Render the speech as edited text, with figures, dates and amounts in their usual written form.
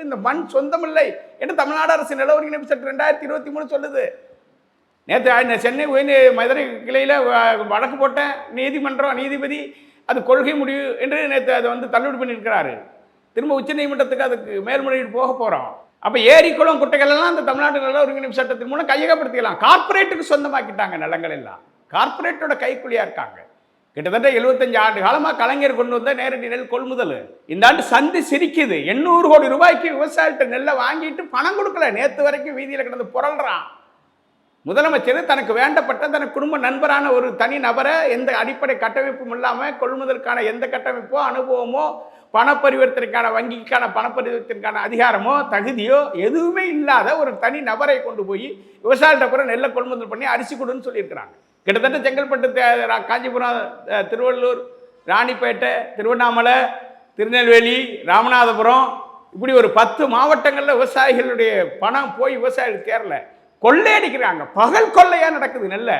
இந்த மண் சொந்தமில்லை என்று தமிழ்நாடு அரசு நில ஒருங்கிணைப்பு சட்டம் 2023 சொல்லுது. நேற்று சென்னை மதுரை கிளையில் வழக்கு போட்ட நீதிபதி அது கொள்கை முடிவு என்று நேற்று அதை தள்ளுபடி பண்ணியிருக்கிறாரு. திரும்ப உச்சநீதிமன்றத்துக்கு அதுக்கு மேல்முறையீடு போக போகிறோம். அப்போ ஏரி குளம் குட்டைகள் எல்லாம் அந்த தமிழ்நாடு நில ஒருங்கிணைப்பு சட்டத்தின் மூலம் கையகப்படுத்திக்கலாம். கார்பரேட்டுக்கு சொந்தமாக்கிட்டாங்க நிலங்கள் எல்லாம். கார்பரேட்டோட கைக்குள்ளியாக இருக்காங்க. கிட்டத்தட்ட 75 ஆண்டு காலமாக கலைஞர் கொண்டு வந்த நேரடி நெல் கொள்முதல் இந்த ஆண்டு சந்தி சிரிக்குது. 800 கோடி ரூபாய்க்கு விவசாயிகிட்ட நெல்லை வாங்கிட்டு பணம் கொடுக்கல. நேற்று வரைக்கும் வீதியில் கிடந்து புரள்றான். முதலமைச்சர் தனக்கு வேண்டப்பட்ட தனக்கு குடும்ப நண்பரான ஒரு தனி நபரை எந்த அடிப்படை கட்டமைப்பும் இல்லாமல் கொள்முதலுக்கான எந்த கட்டமைப்போ அனுபவமோ பணப்பரிவர்த்தனைக்கான வங்கிக்கான பணப்பரிவர்த்தனைக்கான அதிகாரமோ தகுதியோ எதுவுமே இல்லாத ஒரு தனி நபரை கொண்டு போய் விவசாயிகிட்ட கூட நெல்லை கொள்முதல் பண்ணி அரிசி கொடுன்னு சொல்லியிருக்கிறாங்க. கிட்டத்தட்ட செங்கல்பட்டு, காஞ்சிபுரம், திருவள்ளூர், ராணிப்பேட்டை, திருவண்ணாமலை, திருநெல்வேலி, ராமநாதபுரம் இப்படி ஒரு 10 மாவட்டங்களில் விவசாயிகளுடைய பணம் போய் விவசாயிகள் தேரல கொள்ளையடிக்கிறாங்க. பகல் கொள்ளையாக நடக்குது. நெல்லை